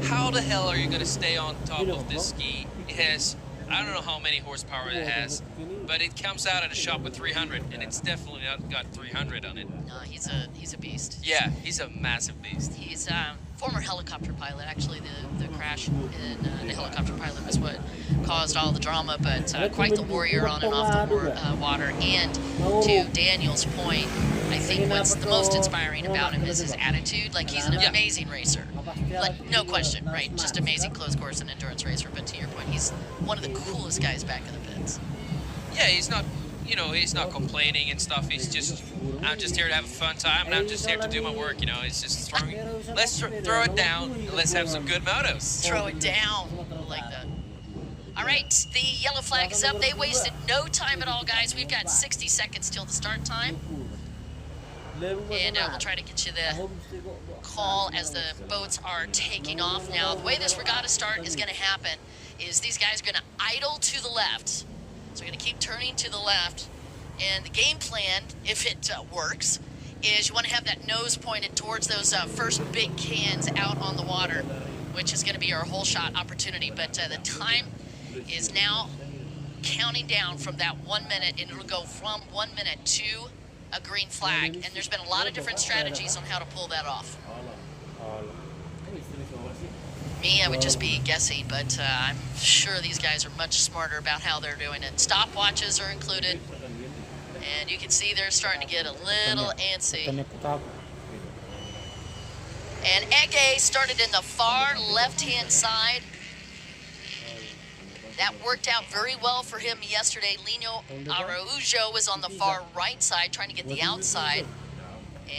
How the hell are you going to stay on top of this ski? It has, I don't know how many horsepower it has, but it comes out at a shop with 300, and it's definitely not got 300 on it. No, he's a beast. Yeah, he's a massive beast. He's a former helicopter pilot. Actually, the crash in the helicopter pilot was what caused all the drama, but quite the warrior on and off the water. And to Daniel's point, I think what's the most inspiring about him is his attitude. Like, he's an amazing racer. Like, no question, right? Just amazing closed course and endurance racer. But to your point, he's one of the coolest guys back in the pits. Yeah, he's not, you know, he's not complaining and stuff. He's just, I'm just here to have a fun time, and I'm just here to do my work, you know. It's just throwing, let's throw it down, and let's have some good motos. Throw it down. I like that. All right, the yellow flag is up. They wasted no time at all, guys. We've got 60 seconds till the start time. And we'll try to get you the call as the boats are taking off. Now, the way this regatta start is going to happen is these guys are going to idle to the left. So we're going to keep turning to the left. And the game plan, if it works, is you want to have that nose pointed towards those first big cans out on the water, which is going to be our whole shot opportunity. But the time is now counting down from that 1 minute, and it'll go from 1 minute to a green flag. And there's been a lot of different strategies on how to pull that off. Me, I would just be guessing, but I'm sure these guys are much smarter about how they're doing it. Stopwatches are included, and you can see they're starting to get a little antsy. And Ege started in the far left-hand side. That worked out very well for him yesterday. Lino Araujo was on the far right side, trying to get the outside.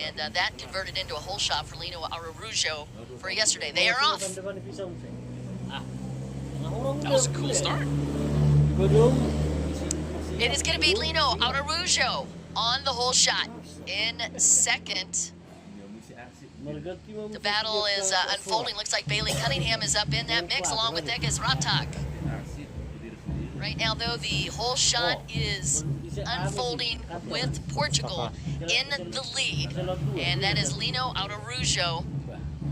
And that converted into a hole shot for Lino Araujo for yesterday. They are off. That was a cool start. It is going to be Lino Araujo on the hole shot in second. The battle is unfolding. Looks like Bailey Cunningham is up in that mix along with Eges Ratak. Right now, though, the whole shot is unfolding with Portugal in the lead, and that is Lino Araujo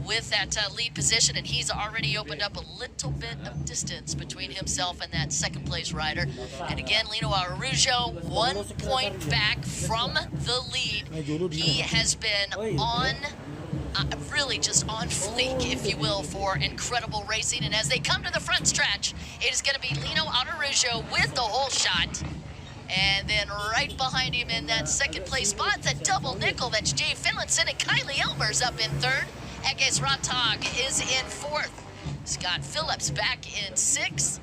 with that lead position, and he's already opened up a little bit of distance between himself and that second place rider. And again, Lino Araujo 1 point back from the lead. He has been on really just on fleek, if you will, for incredible racing. And as they come to the front stretch, it is going to be Lino Araujo with the whole shot. And then right behind him in that second place spot, the double nickel, that's Jay Finlayson, and Kylie Elmer's up in third. Eges Ratak is in fourth. Scott Phillips back in sixth.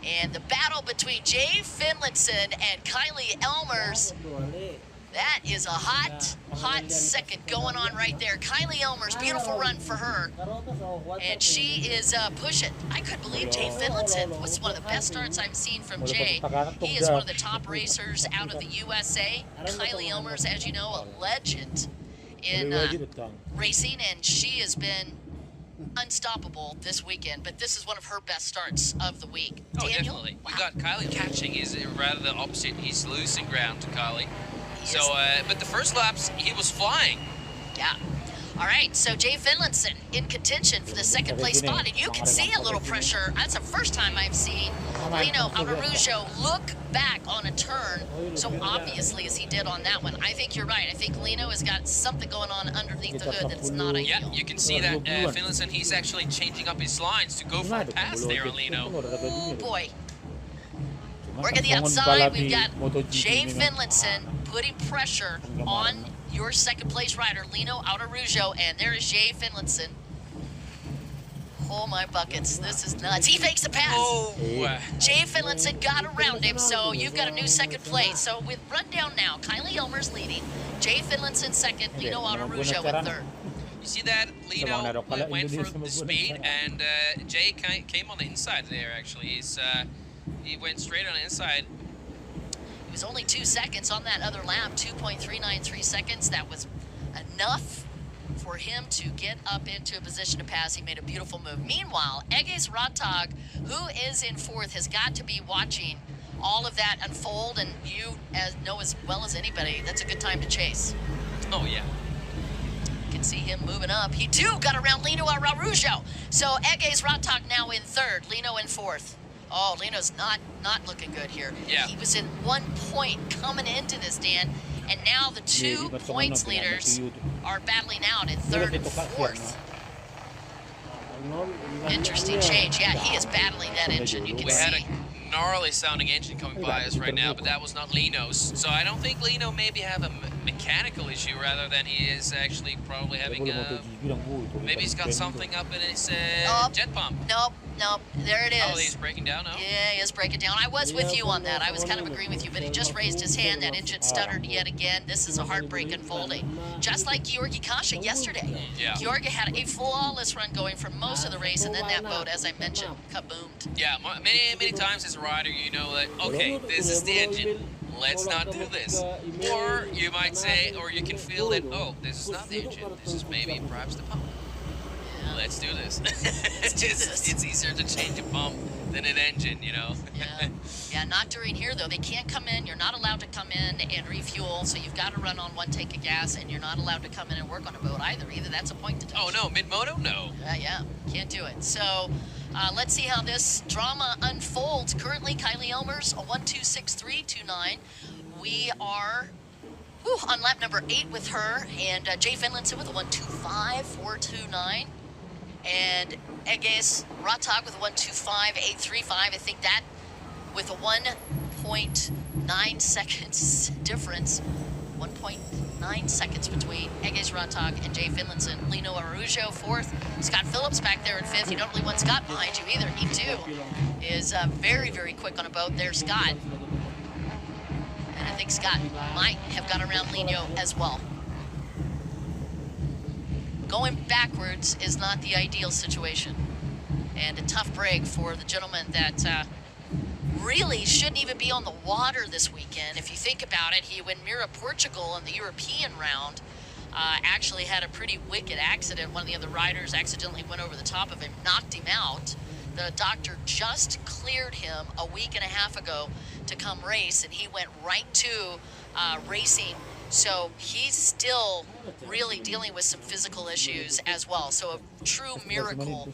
And the battle between Jay Finlayson and Kylie Elmer's, that is a hot, hot second going on right there. Kylie Elmer's, beautiful run for her. And she is pushing. I couldn't believe Jay Finlayson was one of the best starts I've seen from Jay. He is one of the top racers out of the USA. Kylie Elmer's, as you know, a legend in racing, and she has been unstoppable this weekend, but this is one of her best starts of the week. Oh, Daniel? definitely. Wow. We got Kylie catching is rather the opposite. He's losing ground to Kylie. So, but the first laps, he was flying. Yeah. All right, so Jay Finlayson in contention for the second place spot, and you can see a little pressure. That's the first time I've seen Lino Araujo look back on a turn so obviously as he did on that one. I think you're right. I think Lino has got something going on underneath the hood that's not ideal. Yeah, you can see that Finlayson, he's actually changing up his lines to go for a pass there on Lino. Oh, boy. Working the outside, we've got Jay Finlayson putting pressure on your second place rider, Lino Araujo, and there is Jay Finlayson. Oh my buckets, this is nuts. He fakes the pass. Oh. Jay Finlayson got around him, so you've got a new second place. So with rundown now, Kylie Elmer's leading, Jay Finlayson second, Lino Araujo in third. You see that? Lino went for the speed, and Jay came on the inside there, actually. He went straight on the inside. It was only 2 seconds on that other lap, 2.393 seconds. That was enough for him to get up into a position to pass. He made a beautiful move. Meanwhile, Eges Ratak, who is in fourth, has got to be watching all of that unfold, and you know as well as anybody, that's a good time to chase. Oh, yeah. You can can see him moving up. He too got around Lino Araujo. So Ege's Rotok now in third, Lino in fourth. Oh, Lino's not looking good here. Yeah. He was in 1 point coming into this, Dan, and now the 2 points leaders are battling out in third and fourth. Interesting change. Yeah, he is battling that engine. You can We had see. a gnarly sounding engine coming by us right now, but that was not Lino's. So I don't think Lino maybe have a mechanical issue rather than he is actually probably having maybe he's got something up in his jet pump. Nope, there it is. Oh, he's breaking down now? Yeah, he is breaking down. I was with you on that. I was kind of agreeing with you, but he just raised his hand. That engine stuttered yet again. This is a heartbreak unfolding. Just like Georgi Kasha yesterday. Yeah. Georgi had a flawless run going for most of the race, and then that boat, as I mentioned, kaboomed. Yeah, many times as a rider, you know that, okay, this is the engine. Let's not do this. Or you might say, or you can feel that, oh, this is not the engine. This is maybe perhaps the pump. Let's do this. It's easier to change a pump than an engine, you know. Yeah, not during here though. They can't come in. You're not allowed to come in and refuel, so you've got to run on 1 tank of gas, and you're not allowed to come in and work on a boat either. Either that's a point deduction. Oh no, mid-moto, no. Yeah, can't do it. So let's see how this drama unfolds. Currently, Kylie Elmers, a 1:2.63.29. We are on lap number 8 with her, and Jay Finlinson with a 1:2.5.429. And Ege's Rotok with a 1:2.5.835. I think that with a 1.9 seconds difference, 1.9 seconds between Ege's Rotok and Jay Finlinson. Lino Araujo fourth. Scott Phillips back there in fifth. You don't really want Scott behind you either. He too is very, very quick on a boat. There's Scott. And I think Scott might have got around Lino as well. Going backwards is not the ideal situation, and a tough break for the gentleman that really shouldn't even be on the water this weekend. If you think about it, when Mira Portugal in the European round actually had a pretty wicked accident. One of the other riders accidentally went over the top of him, knocked him out. The doctor just cleared him a week and a half ago to come race, and he went right to racing. So he's still really dealing with some physical issues as well. So a true miracle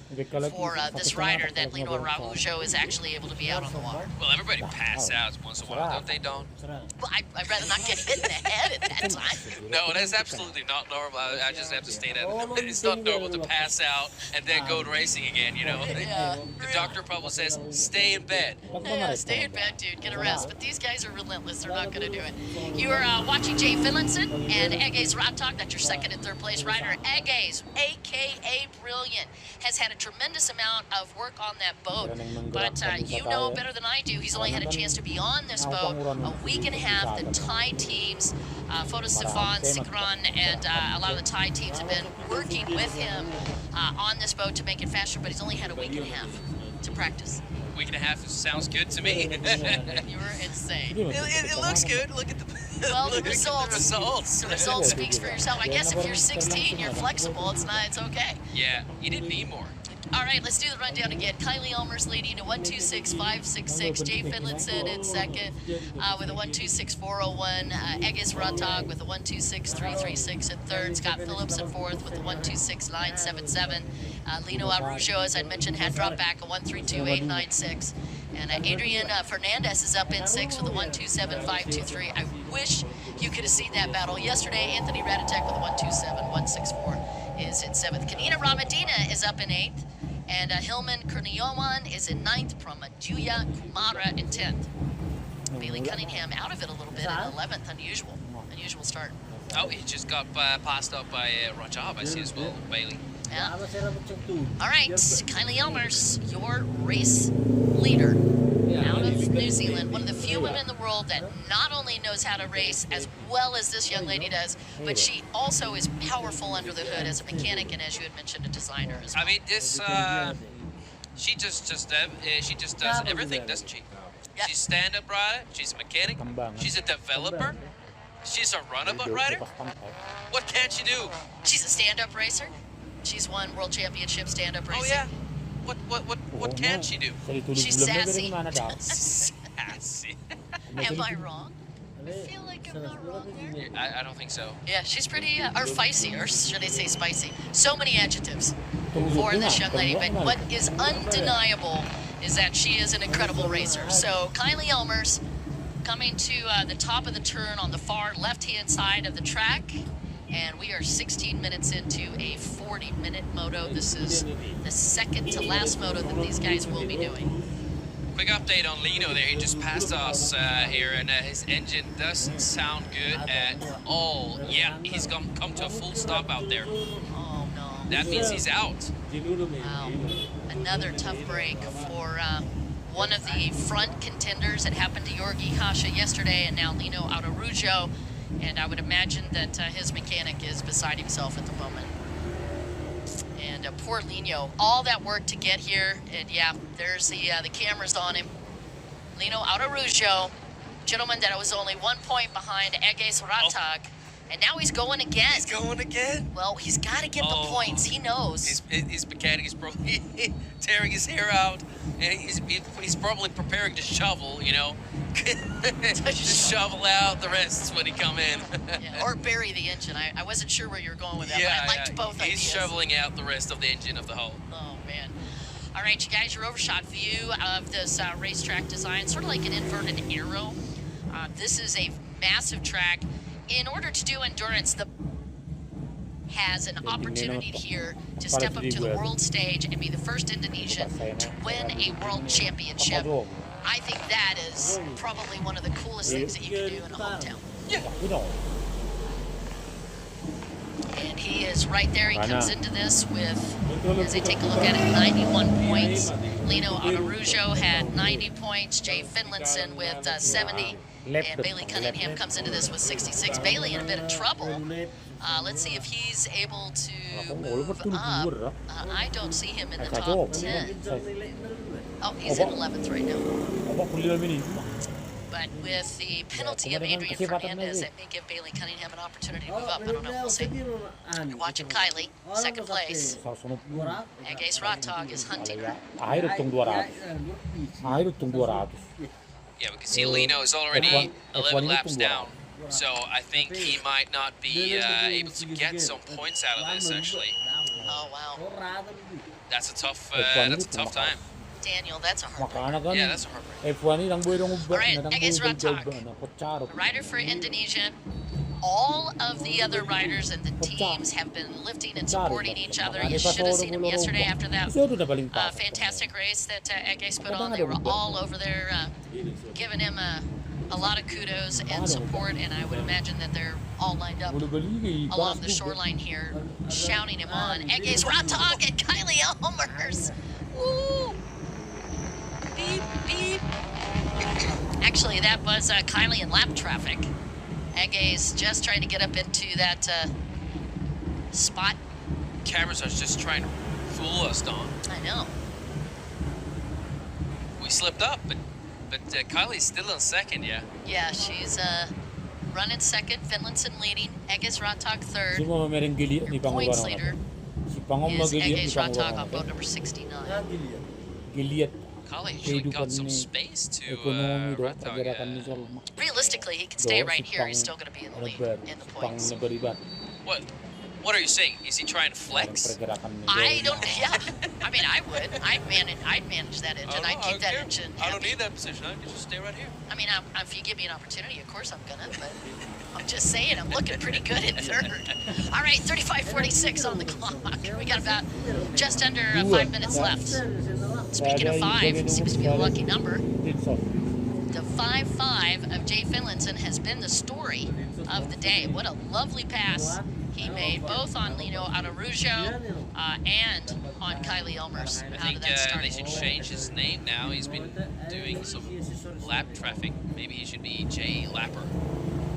for this rider that Lino Araujo is actually able to be out on the water. Well, everybody passes out once in a while, don't they, Don? Well, I'd rather not get hit in the head at that time. No, that's absolutely not normal. I just have to state that. It's not normal to pass out and then go racing again, you know. Yeah. The doctor probably says, stay in bed. Yeah, stay in bed, dude. Get a rest. But these guys are relentless. They're not going to do it. You are watching Jay Finlinson and Ege's Rotok. That's your second and third place rider. Ege's, a.k.a. Brilliant, has had a tremendous amount of work on that boat. But you know better than I do, he's only had a chance to be on this boat a week and a half. The Thai teams, Foto Stefan, Sikran, and a lot of the Thai teams have been working with him on this boat to make it faster, but he's only had a week and a half to practice. Week and a half sounds good to me. You were insane. It looks good. Look at the Well, look the at results. The result speaks for yourself. I guess if you're 16, you're flexible. It's okay. Yeah, you didn't need more. All right, let's do the rundown again. Kylie Elmers leading a 1:2.6.566. Jay Finlinson in second with a 1:2.6.401. Ege's Rotok with a 1:2.6.336 in third. Scott Phillips in fourth with a 1:2.6.977. Lino Araujo, as I mentioned, had dropped back a 1:3.2.896. And Adrian Fernandez is up in sixth with a 1:2.7.523. I wish you could have seen that battle yesterday. Anthony Raditek with a 1:2.7.164 is in seventh. Kanina Ramadina is up in eighth. And Hilman Kernioman is in ninth. Julia Kumara in 10th. Bailey Cunningham out of it a little bit in 11th. Unusual start. Oh, he just got passed up by Rajab, I see as well, Bailey. Yeah. All right, Kylie Elmers, your race leader out of New Zealand. One of the few women in the world that not only knows how to race as well as this young lady does, but she also is powerful under the hood as a mechanic and, as you had mentioned, a designer as well. I mean, this she just does everything, doesn't she? Yeah. She's stand-up rider. She's a mechanic. She's a developer. She's a runabout rider. What can't she do? She's a stand-up racer. She's won world championship stand-up racing. Oh yeah. What can she do? She's sassy. Sassy. Am I wrong? I feel like I'm not wrong there. I don't think so. Yeah, she's pretty, or feisty, or should I say spicy. So many adjectives for this young lady, but what is undeniable is that she is an incredible racer. So Kylie Elmers coming to the top of the turn on the far left-hand side of the track, and we are 16 minutes into a 40-minute moto. This is the second to last moto that these guys will be doing. Quick update on Lino there. He just passed us here, and his engine doesn't sound good at all. Yeah, he's come to a full stop out there. Oh, no. That means he's out. Wow. Another tough break for one of the front contenders. It happened to Yorgi Hasha yesterday, and now Lino Araujo. And I would imagine that his mechanic is beside himself at the moment. And poor Lino, all that work to get here, and yeah, there's the cameras on him. Lino Araujo, gentleman that was only 1 point behind Egis Ratag, and now he's going again. He's going again? Well, he's got to get the points, he knows. His mechanic is probably tearing his hair out, and he's probably preparing to shovel, you know. Just shovel out the rest when he come in. Yeah, or bury the engine. I wasn't sure where you were going with that, Yeah, but I liked both ideas. He's shoveling out the rest of the engine of the hull. Oh, man. All right, you guys, your overshot view of this racetrack design, sort of like an inverted arrow. This is a massive track. In order to do endurance, the has an opportunity here to step up to the world stage and be the first Indonesian to win a world championship. I think that is probably one of the coolest things that you can do in a hometown. Yeah. And he is right there. He comes into this with, as I take a look at it, 91 points. Lino Araujo had 90 points. Jay Finlinson with 70. And Bailey Cunningham comes into this with 66. Bailey in a bit of trouble. Let's see if he's able to move up. I don't see him in the top 10. Oh, he's in 11th right now. But with the penalty of Adrian Fernandez, it may give Bailey Cunningham an opportunity to move up. I don't know. We'll see. You're watching Kylie, second place. Egis Ratag is hunting her. Yeah, we can see Lino is already 11 laps down. So I think he might not be able to get some points out of this, actually. Oh, wow. That's a tough time. Daniel, that's a heartbreaker. Yeah, that's a heartbreak. All right, Egis Ratag, rider for Indonesia. All of the other riders and the teams have been lifting and supporting each other. You should have seen him yesterday after that fantastic race that Egis put on. They were all over there giving him a lot of kudos and support, and I would imagine that they're all lined up along the shoreline here, shouting him on. Egis Ratag and Kylie Elmers. Woo! Beep, beep. Actually, that was Kylie in lap traffic. Egis just trying to get up into that spot. Cameras are just trying to fool us, Don. I know. We slipped up, but Kylie's still in second, yeah? Yeah, she's running second. Finlinson leading. Egis Ratag third. Your points leader is Egis Ratag on boat number 69. Kylie actually got some space to Ratag. Realistically, he can stay right here. He's still going to be in the lead in the points. What are you saying? Is he trying to flex? I don't. Yeah. I mean, I would. I'd manage that engine. I'd keep that engine. I don't need that position. I can just stay right here. I mean, if you give me an opportunity, of course I'm gonna. But I'm just saying, I'm looking pretty good in third. All right, 35:46 on the clock. We got about just under 5 minutes left. Speaking of 5, seems to be a lucky number. The 5.5 of Jay Finlinson has been the story of the day. What a lovely pass he made, both on Lino Araujo and on Kylie Elmers. I think they should change his name now. He's been doing some lap traffic. Maybe he should be Jay Lapper.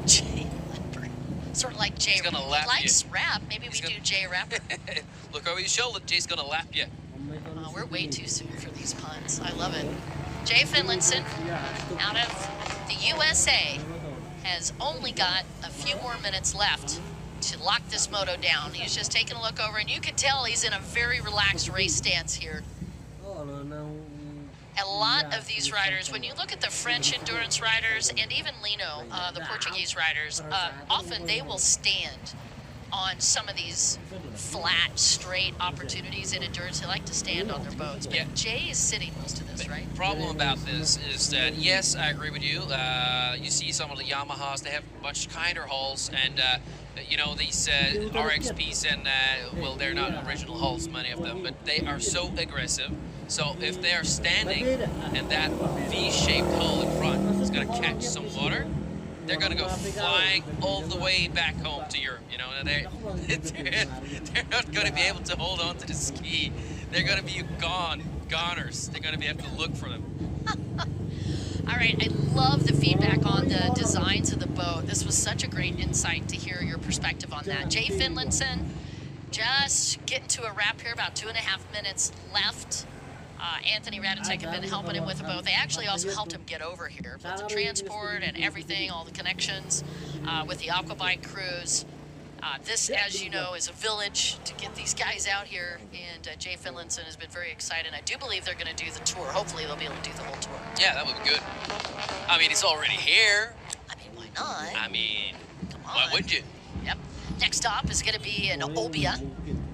Jay Lapper. Sort of like Jay. He's gonna lap likes you. rap. Maybe we do Jay Rapper. Look over your shoulder. Jay's gonna lap you. Oh, we're way too soon for these puns. I love it. Jay Finlinson, out of the USA, has only got a few more minutes left to lock this moto down. He's just taking a look over, and you can tell he's in a very relaxed race stance here. a lot of these riders, when you look at the French endurance riders and even Lino, the Portuguese riders, often they will stand on some of these flat, straight opportunities in endurance. They like to stand on their boats. But Yeah. Jay is sitting most of this, right? Problem about this is that, yes, I agree with you. You see some of the Yamahas, they have much kinder hulls, and you know, these RXPs, and well, they're not original hulls, many of them, but they are so aggressive. So if they're standing and that V-shaped hull in front is going to catch some water, they're going to go flying all the way back home to Europe. You know, and they're not going to be able to hold on to the ski. They're going to be goners. They're going to be able to look for them. All right, I love the feedback on the designs of the boat. This was such a great insight to hear your perspective on that. Jay Finlinson, just getting to a wrap here, about 2.5 minutes left. Anthony Radatek had been helping him with the boat. They actually also helped him get over here with the transport and everything, all the connections with the Aquabike crews. This, as you know, is a village to get these guys out here, and Jay Finlinson has been very excited. I do believe they're going to do the tour. Hopefully they'll be able to do the whole tour. Yeah, that would be good. I mean, it's already here. I mean, why not? I mean, Come on. why would you? Yep. Next stop is going to be in Olbia,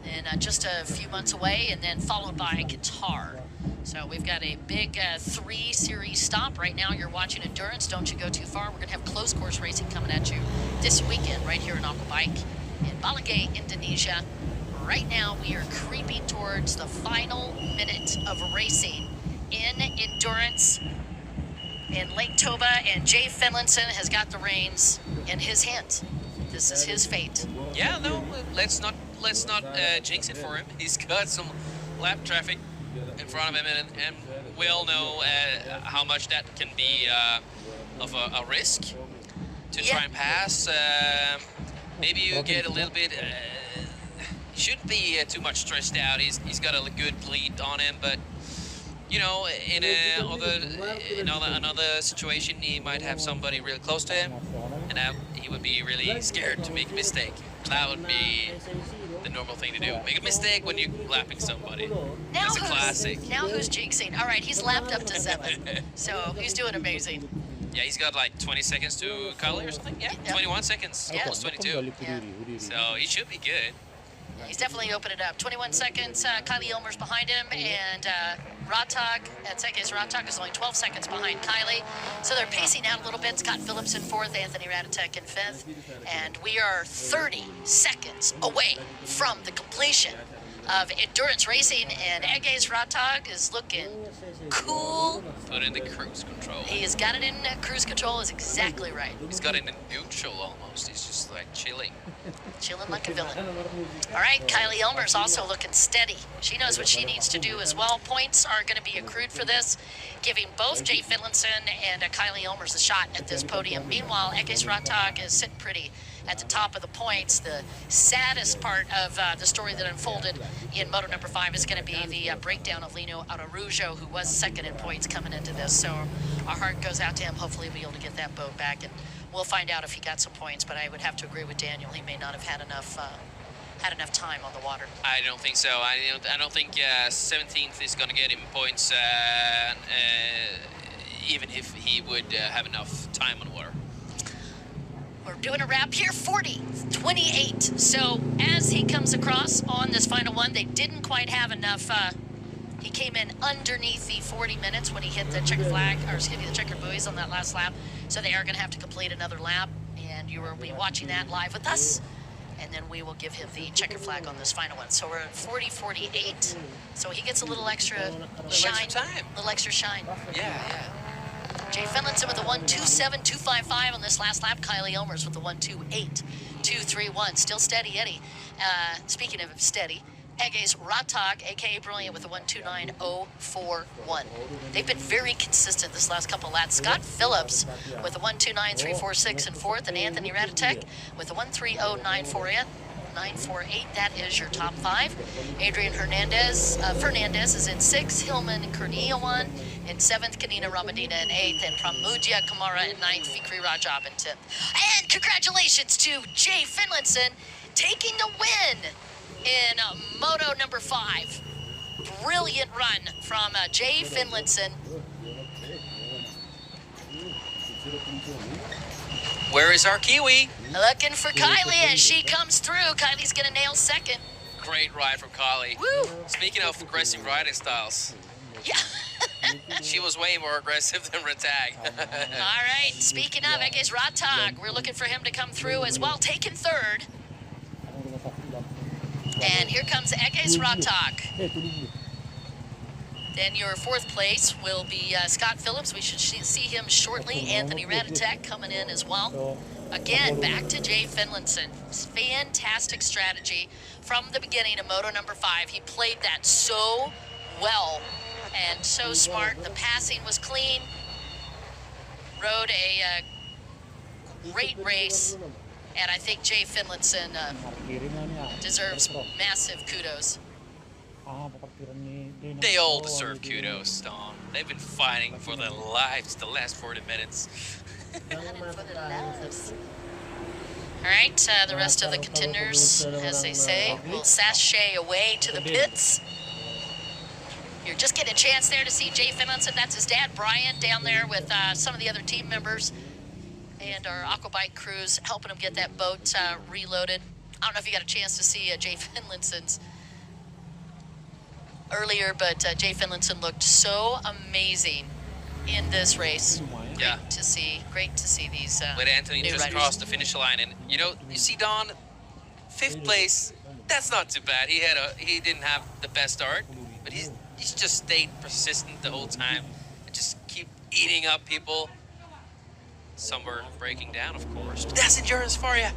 and just a few months away, and then followed by Qatar. So we've got a big 3 series stop. Right now you're watching Endurance. Don't you go too far. We're going to have closed course racing coming at you this weekend right here in Aquabike in Balagay, Indonesia. Right now we are creeping towards the final minute of racing in Endurance in Lake Toba, and Jay Finlinson has got the reins in his hands. This is his fate. Yeah, no, let's not jinx it for him. He's got some lap traffic in front of him, and we all know how much that can be of a risk to try and pass. Maybe you get a little bit. He shouldn't be too much stressed out. He's got a good lead on him, but you know, in another situation, he might have somebody really close to him, and he would be really scared to make a mistake. That would be the normal thing to do. Make a mistake when you're lapping somebody. That's a classic. Now who's jinxing? All right, he's lapped up to 7, so he's doing amazing. Yeah, he's got like 20 seconds to Kali or something. Yeah, 21 seconds, Yeah. almost 22. Yeah. So he should be good. He's definitely opened it up. 21 seconds, Kylie Elmer's behind him, and Ratak, Tekes Ratak is only 12 seconds behind Kylie. So they're pacing out a little bit. Scott Phillips in 4th, Anthony Radatek in 5th. And we are 30 seconds away from the completion of endurance racing, and Eges Ratak is looking cool. Put in the cruise control. He has got it in cruise control, is exactly right. He's got it in neutral almost. He's just like chilling. Chilling like a villain. All right, Kylie Elmer's also looking steady. She knows what she needs to do as well. Points are going to be accrued for this, giving both Jay Finlinson and Kylie Elmer's a shot at this podium. Meanwhile, Eges Ratak is sitting pretty at the top of the points. The saddest part of the story that unfolded in Moto number 5 is going to be the breakdown of Lino Araujo, who was second in points coming into this. So our heart goes out to him. Hopefully we'll be able to get that boat back, and we'll find out if he got some points. But I would have to agree with Daniel. He may not have had enough time on the water. I don't think so. I don't think 17th is going to get him points, even if he would have enough time on water. We're doing a wrap here, 40-28. So as he comes across on this final one, they didn't quite have enough. He came in underneath the 40 minutes when he hit the checker flag, or excuse me, the checker buoys on that last lap. So they are going to have to complete another lap, and you will be watching that live with us. And then we will give him the checker flag on this final one. So we're at 40-48. So he gets a little extra shine. Extra time. Little extra shine. Yeah. Jay Finlinson with a 1:27.255 on this last lap. Kylie Elmers with the 1:28.231. Still steady, Eddie. Speaking of steady, Eges Ratak, a.k.a. Brilliant, with a 1:29.041. They've been very consistent this last couple laps. Scott Phillips with a 1:29.346 in 4th, and Anthony Radatek with a 1:30.948. That is your top 5. Adrian Fernandez is in 6th. Hillman Kurniawan in 7th. Kanina Ramadina in 8th. And Pramudia Kamara in 9th. Fikri Rajab in 10th. And congratulations to Jay Finlinson taking the win in Moto number 5. brilliant run from Jay Finlinson. Where is our Kiwi? Looking for Kylie as she comes through. Kylie's gonna nail second. Great ride from Kylie. Woo! Speaking of aggressive riding styles, Yeah. she was way more aggressive than Ratag. All right, speaking of, I guess Rattag, we're looking for him to come through as well, taking third. And here comes Eges Rattag. Then your fourth place will be Scott Phillips. We should see him shortly. Anthony Radatek coming in as well. Again, back to Jay Finlinson. Fantastic strategy from the beginning of Moto number 5. He played that so well and so smart. The passing was clean. Rode a great race. And I think Jay Finlinson deserves massive kudos. They all deserve kudos, Don. They've been fighting for their lives the last 40 minutes. All right, the rest of the contenders, as they say, will sashay away to the pits. You're just getting a chance there to see Jay Finlinson. That's his dad, Brian, down there with some of the other team members and our Aquabike crews helping him get that boat reloaded. I don't know if you got a chance to see Jay Finlinson's earlier, but Jay Finlinson looked so amazing in this race. Yeah. Great to see these With Anthony new just riders. crossed the finish line, and you see Don, 5th place. That's not too bad. He didn't have the best start, but he's just stayed persistent the whole time and just keep eating up people. Some were breaking down, of course, but that's endurance for you.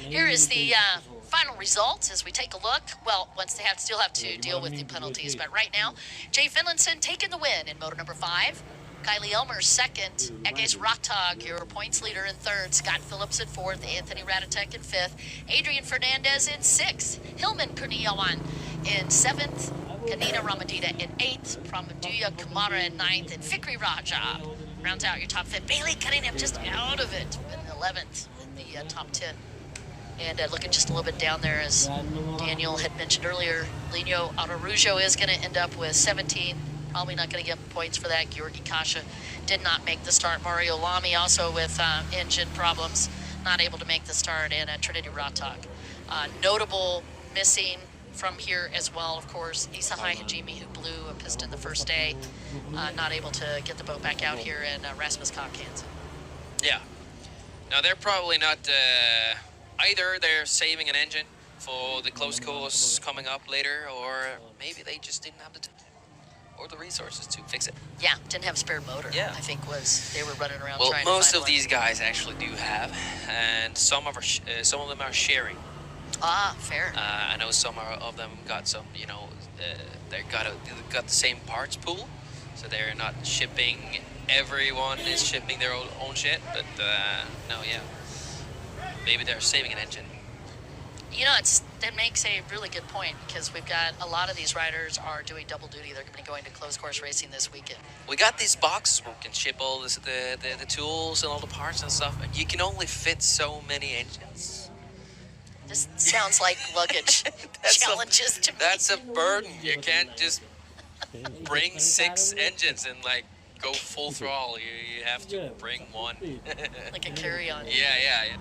Here is the final result as we take a look. Well, once they still have to deal with the penalties, but right now, Jay Finlinson taking the win in Moto number 5. Kylie Elmer second, Eges Rattag, your points leader in third, Scott Phillips in fourth, Anthony Radatek in fifth, Adrian Fernandez in sixth, Hilman Kurniawan in seventh, Kanina Ramadita in eighth, Pramaduya Kumara in ninth, and Fikri Raja rounds out your top 10. Bailey Cunningham just out of it in 11th in the top 10. And looking just a little bit down there, as Daniel had mentioned earlier, Lino Araujo is going to end up with 17. Probably not going to get points for that. Georgi Kasha did not make the start. Mario Lamy also with engine problems, not able to make the start. And Trinity Rattag. Notable missing from here as well, of course, Isahai Hajime, who blew a piston the first day, not able to get the boat back out here, and Rasmus Koch Hansen. Yeah. Now, they're probably not... either they're saving an engine for the close course coming up later, or maybe they just didn't have the time or the resources to fix it. Yeah, didn't have a spare motor. Yeah. I think they were running around Well, trying most to of find these guys actually do have, and some of them are sharing. Fair. I know some of them got some, they got the same parts pool, so they're not shipping. Everyone is shipping their own shit, but no, yeah. Maybe they're saving an engine. That makes a really good point, because we've got a lot of these riders are doing double duty. They're going to be going to closed course racing this weekend. We got these boxes where we can ship all the tools and all the parts and stuff, and you can only fit so many engines. This sounds like luggage challenges to me. That's a burden. You can't just bring 6 engines and go full throttle. You have to bring one. Like a carry-on. Yeah.